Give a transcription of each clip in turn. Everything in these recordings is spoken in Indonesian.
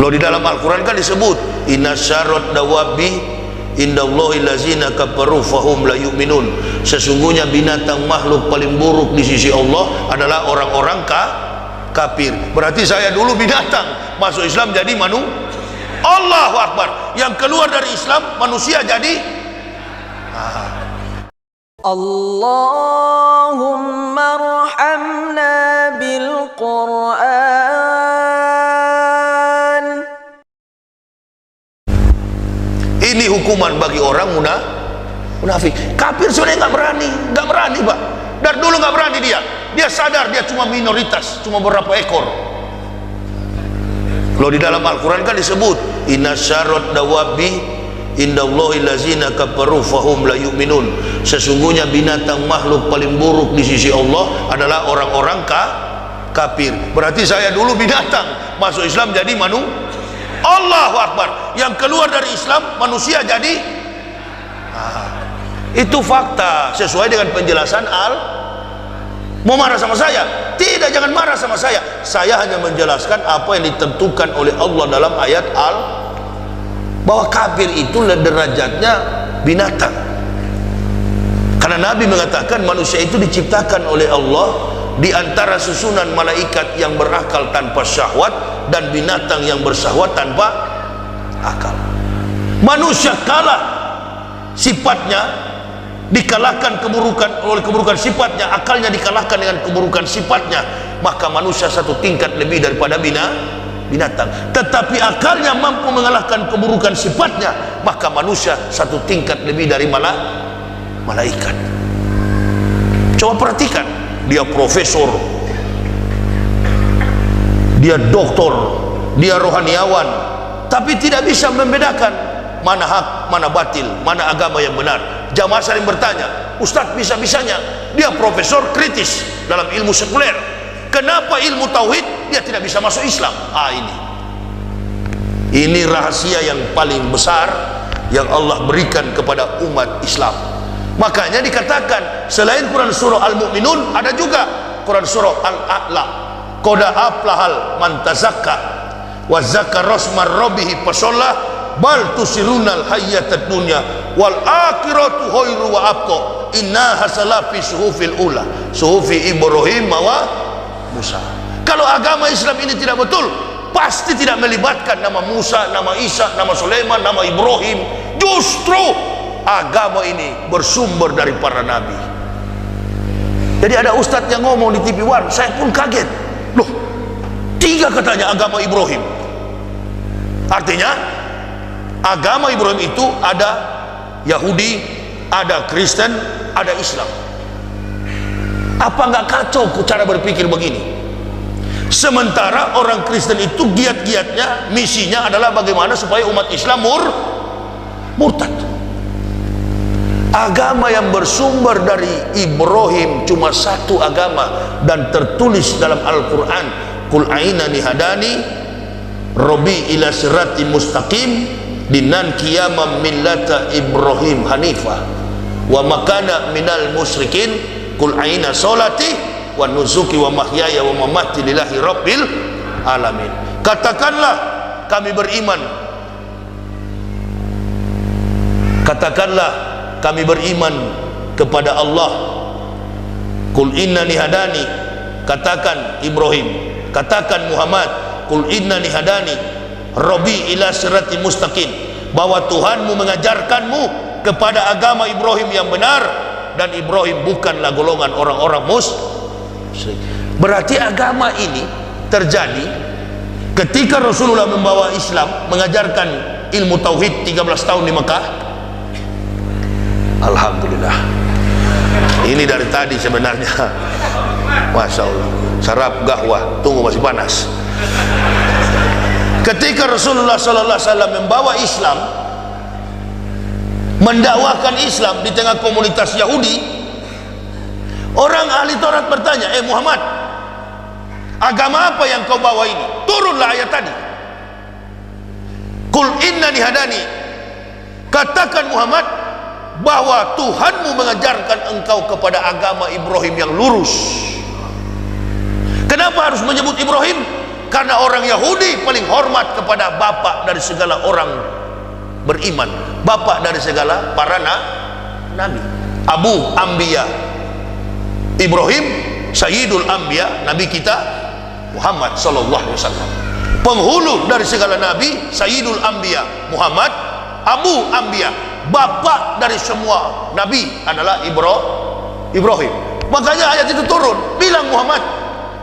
Loh, di dalam Al-Quran kan disebut inna syarrat dawabi indallahi lazina kafaru fahum la yu'minun. Sesungguhnya binatang makhluk paling buruk di sisi Allah adalah orang-orang kafir. Berarti saya dulu binatang, masuk Islam jadi Allahu Akbar. Yang keluar dari Islam manusia jadi Allahumma arhamna bil Qur'an. Ini hukuman bagi orang munafik. Kafir sebenarnya nggak berani Pak. Dari dulu nggak berani dia sadar dia cuma minoritas, cuma beberapa ekor. Kalau di dalam Al-Quran kan disebut inna syarrat dawabi indallahi lazina kafaru fahum la yu'minun. Sesungguhnya binatang makhluk paling buruk di sisi Allah adalah orang-orang kafir. Berarti saya dulu binatang, masuk Islam jadi Allahu Akbar. Yang keluar dari Islam manusia jadi itu fakta sesuai dengan penjelasan Mau marah sama saya? Tidak, jangan marah sama saya. Saya hanya menjelaskan apa yang ditentukan oleh Allah dalam ayat bahwa kafir itu derajatnya binatang. Karena Nabi mengatakan manusia itu diciptakan oleh Allah di antara susunan malaikat yang berakal tanpa syahwat dan binatang yang bersyahwat tanpa akal. Manusia kalah sifatnya, dikalahkan oleh keburukan sifatnya, akalnya dikalahkan dengan keburukan sifatnya, maka manusia satu tingkat lebih daripada binatang. Tetapi akalnya mampu mengalahkan keburukan sifatnya, maka manusia satu tingkat lebih dari malaikat. Coba perhatikan, dia profesor, dia doktor, dia rohaniawan, tapi tidak bisa membedakan mana hak, mana batil, mana agama yang benar. Jamaah saling bertanya, Ustadz bisa-bisanya dia profesor kritis dalam ilmu sekuler, kenapa ilmu tauhid dia tidak bisa masuk Islam? Ini rahasia yang paling besar yang Allah berikan kepada umat Islam. Makanya dikatakan selain Quran surah Al-Mu'minun ada juga Quran surah Al-A'la, qad aflahal man tazakka wa zakara rasma rabbih fasalla bal tusirunal hayyatad dunya wal akhiratu khairu wa abqa inna hasala fi suhufil ula suhufi Ibrahim wa Musa. Kalau agama Islam ini tidak betul, pasti tidak melibatkan nama Musa, nama Isa, nama Sulaiman, nama Ibrahim. Justru agama ini bersumber dari para nabi. Jadi ada ustadz yang ngomong di TV One, saya pun kaget. Loh, 3 katanya agama Ibrahim. Artinya agama Ibrahim itu ada Yahudi, ada Kristen, ada Islam. Apa nggak kacau cara berpikir begini? Sementara orang Kristen itu giat-giatnya, misinya adalah bagaimana supaya umat Islam murtad. Agama yang bersumber dari Ibrahim cuma satu agama dan tertulis dalam Al-Quran, Qul ainani hadani Rabbi ila sirati mustaqim dinan qiyamam millata Ibrahim hanifah wa makana minal musyrikin qul aina salati wa nusuki wa mahyaya wa mamati lillahi rabbil alamin. Katakanlah kami beriman, katakanlah kami beriman kepada Allah. Qul innani hadani, katakan Ibrahim, katakan Muhammad, qul innani hadani Rabbi ila sirati mustaqim, bahwa Tuhanmu mengajarkanmu kepada agama Ibrahim yang benar, dan Ibrahim bukanlah golongan orang-orang musyrik. Berarti agama ini terjadi ketika Rasulullah membawa Islam, mengajarkan ilmu tauhid 13 tahun di Mekah. Alhamdulillah, ini dari tadi sebenarnya, Masya Allah, sarap gahwah, tunggu masih panas. Ketika Rasulullah sallallahu alaihi wasallam membawa Islam, mendakwakan Islam di tengah komunitas Yahudi, orang ahli Taurat bertanya, Muhammad, agama apa yang kau bawa ini? Turunlah ayat tadi, Qul innani hadani, katakan Muhammad bahwa Tuhanmu mengajarkan engkau kepada agama Ibrahim yang lurus. Kenapa harus menyebut Ibrahim? Karena orang Yahudi paling hormat kepada bapak dari segala orang beriman, bapak dari segala para nabi. Abu Anbiya Ibrahim, Sayyidul Anbiya, nabi kita Muhammad sallallahu alaihi wasallam. Penghulu dari segala nabi, Sayyidul Anbiya Muhammad. Abu Anbiya, bapak dari semua nabi adalah Ibrahim. Makanya ayat itu turun, bilang Muhammad,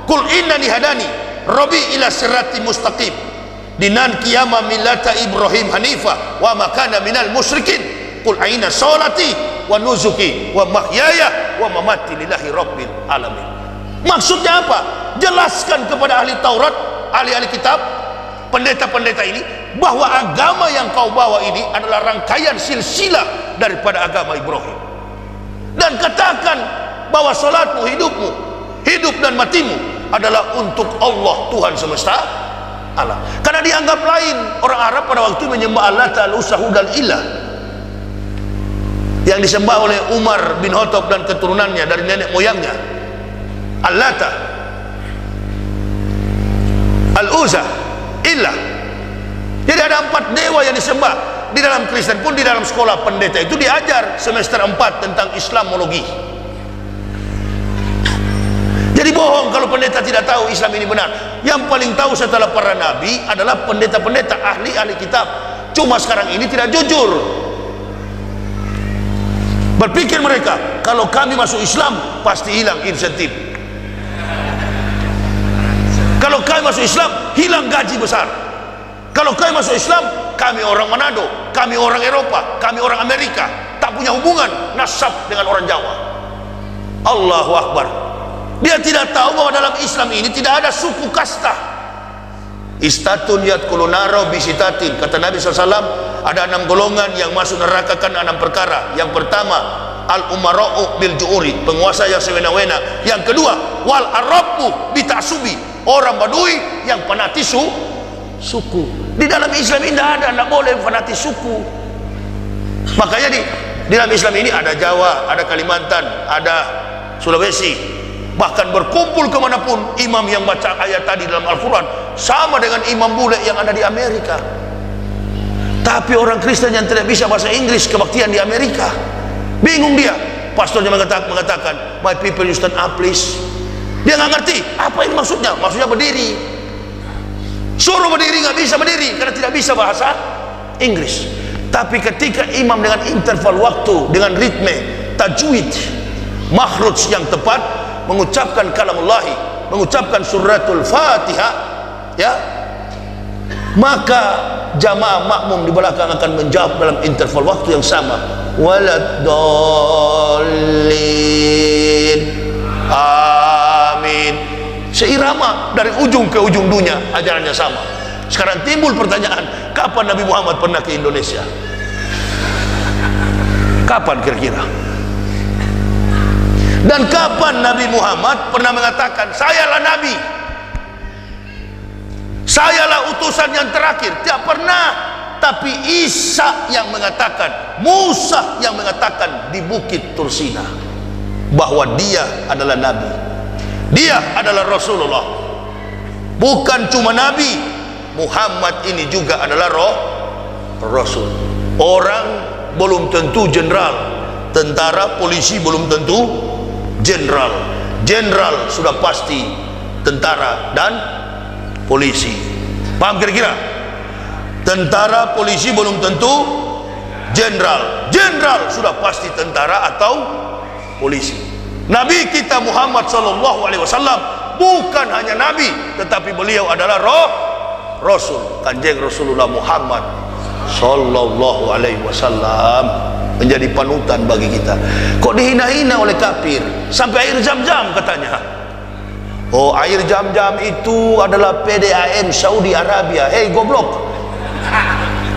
"Qul innani hadani Rabbi ila sirati mustaqim dinan qiyama millata Ibrahim hanifa wa ma kana minal musyrikin qul aina sholati wa nusuki wa mahyaya wa mamati lillahi rabbil alamin." Maksudnya apa? Jelaskan kepada ahli Taurat, ahli-ahli kitab, pendeta-pendeta ini, bahwa agama yang kau bawa ini adalah rangkaian silsilah daripada agama Ibrahim. Dan katakan bahwa salatmu, hidupmu, hidup dan matimu adalah untuk Allah Tuhan semesta alam. Karena dianggap lain, orang Arab pada waktu menyembah Allah Ta'ala Usahudal Ilah yang disembah oleh Umar bin Khattab dan keturunannya dari nenek moyangnya, Allata, Al-Uzza, Ilah. Jadi ada 4 dewa yang disembah. Di dalam Kristen pun, di dalam sekolah pendeta itu diajar semester 4 tentang Islamologi. Jadi bohong kalau pendeta tidak tahu Islam ini benar. Yang paling tahu setelah para nabi adalah pendeta-pendeta, ahli-ahli kitab. Cuma sekarang ini tidak jujur. Berpikir mereka, kalau kami masuk Islam pasti hilang insentif. Kalau kami masuk Islam hilang gaji besar. Kalau kami masuk Islam, kami orang Manado, kami orang Eropa, kami orang Amerika, tak punya hubungan nasab dengan orang Jawa. Allahu Akbar. Dia tidak tahu bahwa dalam Islam ini tidak ada suku kasta. Istatun yadkhulun naro bisitatin. Kata Nabi SAW, ada 6 golongan yang masuk neraka karena 6 perkara. Yang pertama, al-umara'u bil ju'uri, penguasa yang sewena-wena. Yang kedua, wal arabu bitasubi, orang Badui yang fanatis suku. Di dalam Islam ini tidak ada, tidak boleh fanatis suku. Makanya di dalam Islam ini ada Jawa, ada Kalimantan, ada Sulawesi. Bahkan berkumpul kemanapun, imam yang baca ayat tadi dalam Al-Quran sama dengan imam bule yang ada di Amerika. Tapi orang Kristen yang tidak bisa bahasa Inggris kebaktian di Amerika, bingung dia. Pastornya mengatakan, "My people, you stand up please." Dia nggak ngerti apa ini maksudnya. Maksudnya berdiri. Suruh berdiri, nggak bisa berdiri karena tidak bisa bahasa Inggris. Tapi ketika imam dengan interval waktu, dengan ritme, tajwid, makhraj yang tepat, mengucapkan kalamullahi, mengucapkan suratul Fatihah, ya, maka jamaah makmum di belakang akan menjawab dalam interval waktu yang sama, waladdallin, amin, seirama dari ujung ke ujung dunia, ajarannya sama. Sekarang timbul pertanyaan, kapan Nabi Muhammad pernah ke Indonesia? Kapan kira-kira? Dan kapan Nabi Muhammad pernah mengatakan, sayalah Nabi, sayalah utusan yang terakhir? Tidak pernah. Tapi Isa yang mengatakan, Musa yang mengatakan di Bukit Tursina bahwa dia adalah Nabi, dia adalah Rasulullah. Bukan cuma Nabi, Muhammad ini juga adalah Rasul. Orang belum tentu jenderal, tentara, polisi belum tentu jenderal. Jenderal sudah pasti tentara dan polisi. Paham kira-kira? Tentara, polisi belum tentu jenderal. Jenderal sudah pasti tentara atau polisi. Nabi kita Muhammad sallallahu alaihi wasallam bukan hanya nabi, tetapi beliau adalah Rasul. Kanjeng Rasulullah Muhammad sallallahu alaihi wasallam menjadi panutan bagi kita. Kok dihina-hina oleh kafir sampai air Zam-Zam katanya? Oh, air Zam-Zam itu adalah PDAM Saudi Arabia. Hei goblok,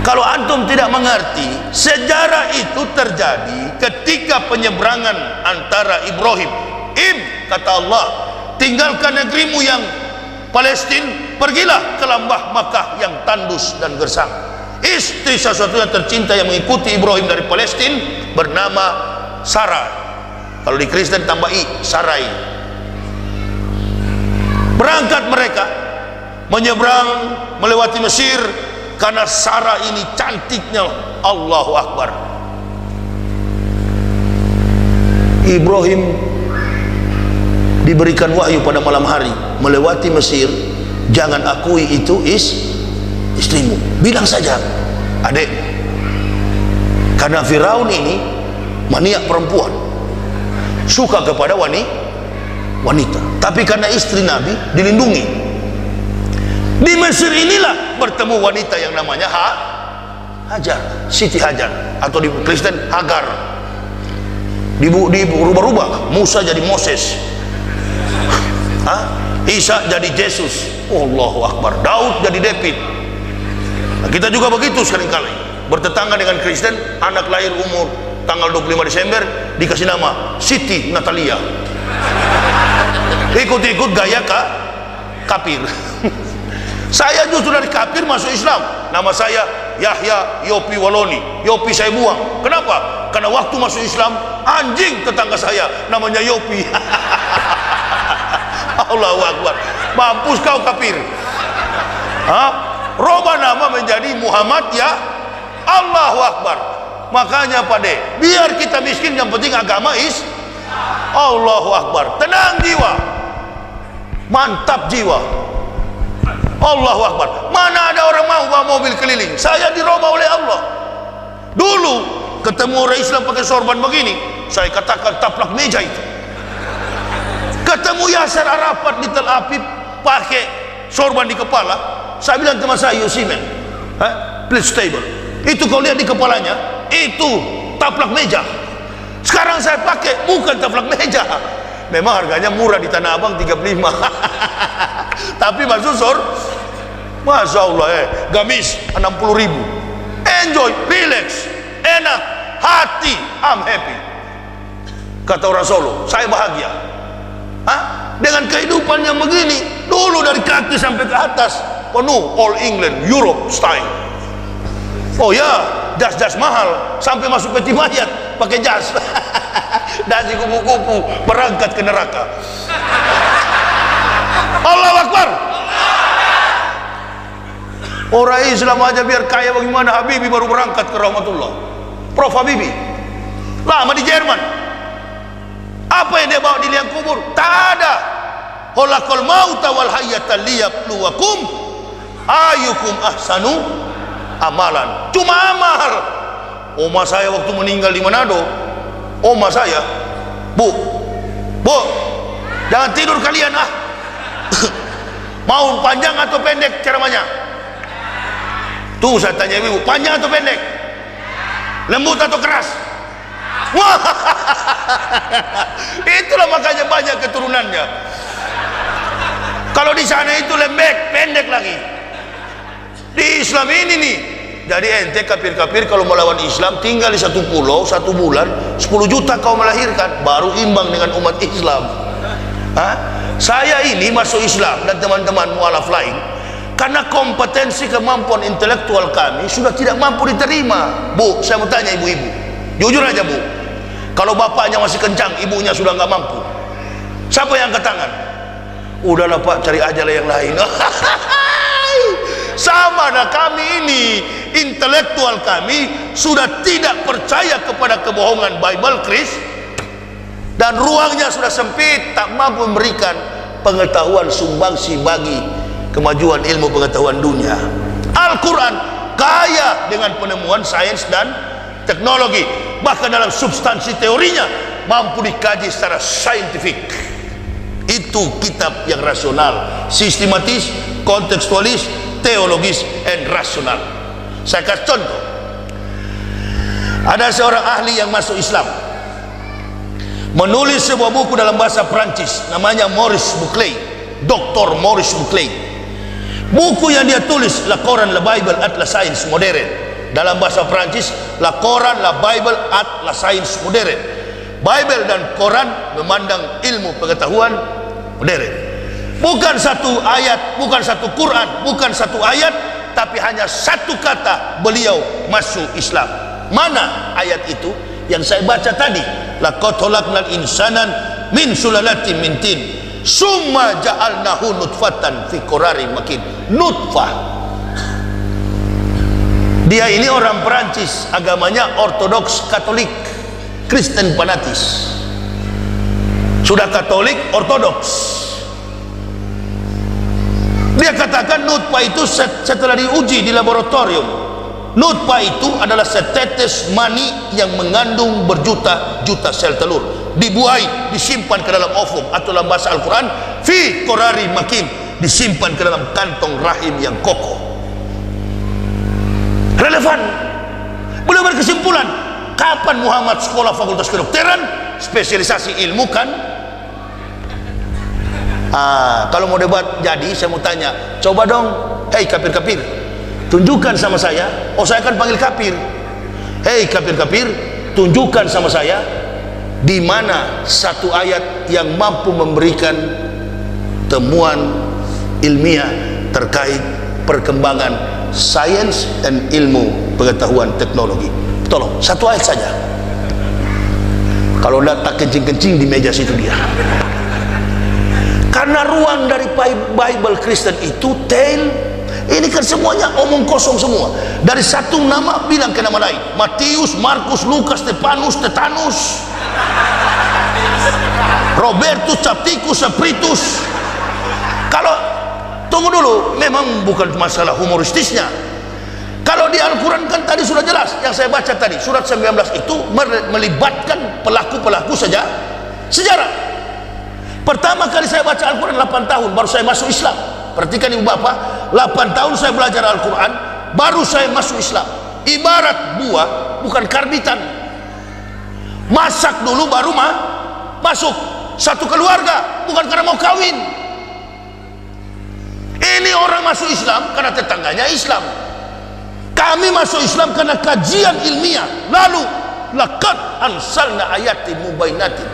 kalau antum tidak mengerti, sejarah itu terjadi ketika penyeberangan antara Ibrahim, kata Allah, tinggalkan negerimu yang Palestina, pergilah ke lembah Makkah yang tandus dan gersang. Istri satu-satunya tercinta yang mengikuti Ibrahim dari Palestina bernama Sarah. Kalau di Kristen tambah I, Sarai. Berangkat mereka menyeberang melewati Mesir karena Sarah ini cantiknya. Allahu Akbar. Ibrahim diberikan wahyu pada malam hari melewati Mesir, jangan akui itu istrimu, bilang saja adek. Karena Firaun ini maniak perempuan, suka kepada wanita, tapi karena istri Nabi dilindungi. Di Mesir inilah bertemu wanita yang namanya Hajar, Siti Hajar, atau di Kristen Hagar. Dirubah-rubah, Musa jadi Moses, Isa jadi Yesus, Allahu Akbar, Daud jadi David. Nah, kita juga begitu seringkali bertetangga dengan Kristen, anak lahir umur tanggal 25 Desember dikasih nama Siti Natalia, ikut-ikut gaya kafir. Saya justru dari kafir masuk Islam. Nama saya Yahya Yopi Waloni. Yopi saya buang. Kenapa? Karena waktu masuk Islam, anjing tetangga saya namanya Yopi. Allahu Akbar. Mampus kau kafir. Robah nama menjadi Muhammad ya. Allahu Akbar. Makanya Pak biar kita miskin, yang penting agama Allahu Akbar. Tenang jiwa, mantap jiwa. Allahu Akbar. Mana ada orang mau bawa mobil keliling? Saya dirubah oleh Allah. Dulu ketemu orang Islam pakai sorban begini, saya katakan taplak meja itu. Ketemu Yasser Arafat di Tel Aviv pakai sorban di kepala, saya bilang teman saya, you see man, please stable. Itu kau lihat di kepalanya, itu taplak meja. Sekarang saya pakai bukan taplak meja. Memang harganya murah di Tanah Abang 35. Tapi masuk Masya Allah, gamis 60.000. Enjoy, relax, enak, hati, I'm happy. Kata orang Solo, saya bahagia. Dengan kehidupan yang begini, dulu dari kaki sampai ke atas penuh all England, Europe style. Oh ya, jas-jas mahal sampai masuk peti mayat pakai jas. Dasi kupu-kupu berangkat ke neraka. Allahu Akbar. Orang Islam aja biar kaya bagaimana, Habibie baru berangkat ke rahmatullah. Prof Habibie lama di Jerman. Apa yang dia bawa di liang kubur? Tak ada. Khalaqal mauta wal hayyata liyabluwakum ayyukum ahsanu amalan. Cuma amal. Oma saya waktu meninggal di Manado, oma saya, bu, jangan tidur kalian mau panjang atau pendek ceramahnya? Tuh saya tanya ibu, panjang atau pendek? Lembut atau keras? Itulah makanya banyak keturunannya. Kalau di sana itu lembek, pendek lagi. Di Islam ini nih, jadi ente kafir-kafir kalau melawan Islam tinggal di satu pulau 1 bulan 10 juta kau melahirkan, baru imbang dengan umat Islam. Saya ini masuk Islam dan teman-teman mualaf lain karena kompetensi kemampuan intelektual kami sudah tidak mampu diterima. Bu, saya mau tanya ibu-ibu, jujur aja bu, kalau bapaknya masih kencang, ibunya sudah nggak mampu, siapa yang angkat tangan? Udahlah pak, cari aja lah yang lain. Sama dah kami ini, intelektual kami sudah tidak percaya kepada kebohongan Bible Chris, dan ruangnya sudah sempit, tak mampu memberikan pengetahuan sumbangsi bagi kemajuan ilmu pengetahuan dunia. Al-Quran kaya dengan penemuan sains dan teknologi, bahkan dalam substansi teorinya mampu dikaji secara saintifik. Itu kitab yang rasional, sistematis, kontekstualis, teologis, and rasional. Saya kasih contoh. Ada seorang ahli yang masuk Islam menulis sebuah buku dalam bahasa Perancis, namanya Maurice Buclay, Dr. Maurice Buclay. Buku yang dia tulis, La Coran, La Bible at La Science Moderne. Dalam bahasa Perancis, La Coran, La Bible at La Science Moderne. Bible dan Quran memandang ilmu pengetahuan modern. Bukan satu ayat, bukan satu Quran, bukan satu ayat, tapi hanya satu kata beliau masuk Islam. Mana ayat itu? Yang saya baca tadi, laqad khalaqnal insanan min sulalatin min tin. summa ja'alnahu nutfatan fi qararin makin. Nutfah, dia ini orang Perancis, agamanya Ortodoks Katolik, Kristen fanatis, sudah Katolik Ortodoks. Dia katakan nutfah itu setelah diuji di laboratorium, nutfah itu adalah setetes mani yang mengandung berjuta-juta sel telur, dibuai, disimpan ke dalam ovum, atau dalam bahasa Al-Quran fi qararin makin, disimpan ke dalam kantong rahim yang kokoh. Relevan. Beliau berkesimpulan, kapan Muhammad sekolah fakultas kedokteran, spesialisasi ilmu kan? Kalau mau debat jadi, saya mau tanya, coba dong, hei kafir-kafir, tunjukkan sama saya. Oh, saya akan panggil kafir. Hei kafir-kafir, tunjukkan sama saya di mana satu ayat yang mampu memberikan temuan ilmiah terkait perkembangan sains dan ilmu pengetahuan teknologi. Tolong, satu ayat saja. Kalau tidak, tak kencing-kencing di meja situ dia. Karena ruang dari Bible Kristen itu tail, ini kan semuanya omong kosong semua. Dari satu nama bilang ke nama lain, Matius, Markus, Lukas, Stefanus, Tetanus, Robertus, Capticus, Spiritus. Kalau tunggu dulu, memang bukan masalah humoristisnya. Kalau di Al-Quran kan tadi sudah jelas, yang saya baca tadi surat 19 itu melibatkan pelaku-pelaku saja sejarah. Pertama kali saya baca Al-Quran 8 tahun baru saya masuk Islam. Perhatikan ibu bapak, 8 tahun saya belajar Al-Quran baru saya masuk Islam. Ibarat buah, bukan karbitan. Masak dulu baru masuk. Satu keluarga, bukan karena mau kawin. Ini orang masuk Islam karena tetangganya Islam. Kami masuk Islam karena kajian ilmiah. Lalu laqad ansalna ayatin mubainatin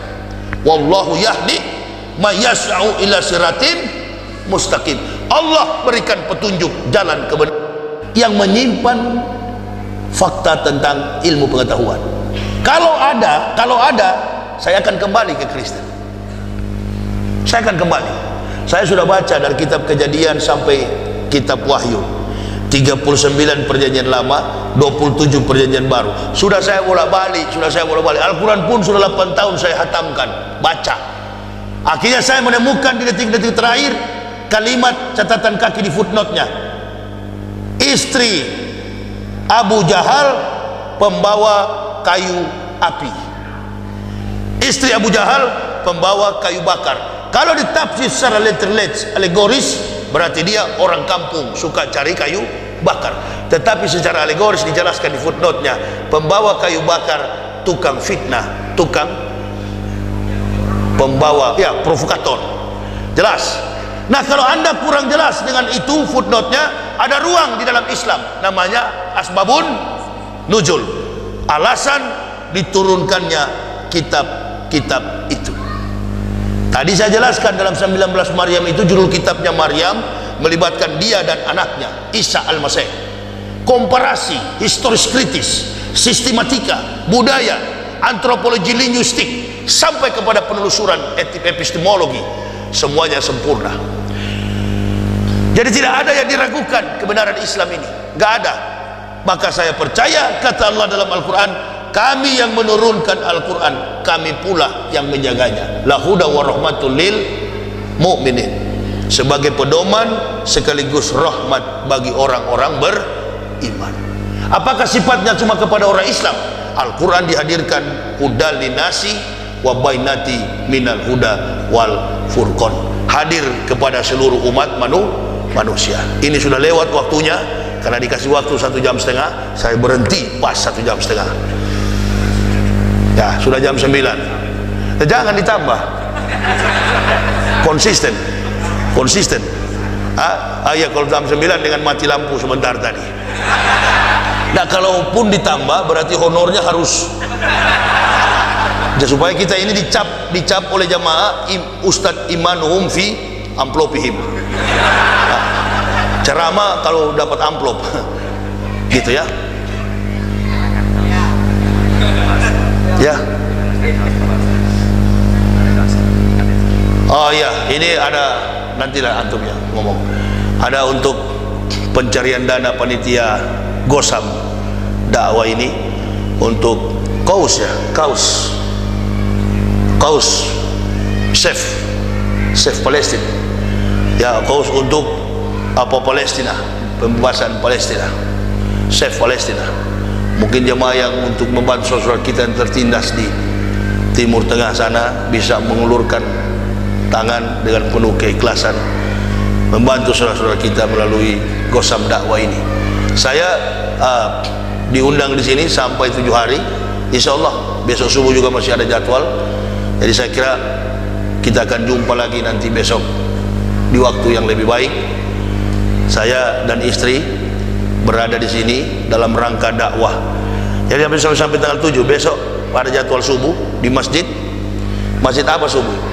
wallahu yahdi mayas'u ila siratin mustaqim. Allah berikan petunjuk jalan kebenaran yang menyimpan fakta tentang ilmu pengetahuan. Kalau ada, saya akan kembali ke Kristen. Saya akan kembali. Saya sudah baca dari kitab Kejadian sampai kitab Wahyu, 39 perjanjian lama, 27 perjanjian baru. Sudah saya bolak-balik. Al-Quran pun sudah 8 tahun saya hatamkan, baca. Akhirnya saya menemukan di detik-detik terakhir kalimat catatan kaki di footnote-nya, istri Abu Jahal pembawa kayu api, istri Abu Jahal pembawa kayu bakar. Kalau ditafsir secara alegoris, berarti dia orang kampung suka cari kayu bakar. Tetapi secara alegoris dijelaskan di footnote-nya, pembawa kayu bakar tukang fitnah, tukang pembawa, ya, provokator. Jelas. Nah, kalau anda kurang jelas dengan itu footnote-nya, ada ruang di dalam Islam namanya asbabun nuzul, alasan diturunkannya kitab-kitab itu. Tadi saya jelaskan dalam 19 Maryam itu, judul kitabnya Maryam, melibatkan dia dan anaknya Isa Al-Masih. Komparasi historis kritis, sistematika, budaya, antropologi linguistik, sampai kepada penelusuran epistemologi, semuanya sempurna. Jadi tidak ada yang diragukan kebenaran Islam ini, nggak ada. Maka saya percaya kata Allah dalam Al-Quran, kami yang menurunkan Al-Quran, kami pula yang menjaganya. Lahuda wa rahmatul lil mu'minin, sebagai pedoman sekaligus rahmat bagi orang-orang beriman. Apakah sifatnya cuma kepada orang Islam? Al-Quran dihadirkan hudal linasi wa bainati minal huda wal furqan, hadir kepada seluruh umat manusia. Ini sudah lewat waktunya, karena dikasih waktu 1,5 jam, saya berhenti pas 1,5 jam. Ya, sudah jam 9. Jangan ditambah. Konsisten. Ya, kalau jam 9 dengan mati lampu sebentar tadi. Nah, kalaupun ditambah berarti honornya harus, supaya kita ini dicap oleh jamaah Ustadz imanuhum fi amplopihim. Nah, ceramah kalau dapat amplop gitu ya. Ya. Oh iya, ini ada, nantilah antum ya ngomong. Ada untuk pencarian dana panitia Gosam dakwah ini untuk kaus ya, kaus Save Palestina ya, kaus untuk apa Palestina, pembebasan Palestina, Save Palestina. Mungkin jemaah yang untuk membantu saudara kita yang tertindas di Timur Tengah sana bisa mengulurkan tangan dengan penuh keikhlasan membantu saudara-saudara kita melalui Gosam dakwah ini. Saya diundang di sini sampai 7 hari, insya Allah besok subuh juga masih ada jadwal. Jadi saya kira kita akan jumpa lagi nanti besok di waktu yang lebih baik. Saya dan istri berada di sini dalam rangka dakwah. Jadi sampai tanggal 7 besok ada jadwal subuh di masjid apa subuh?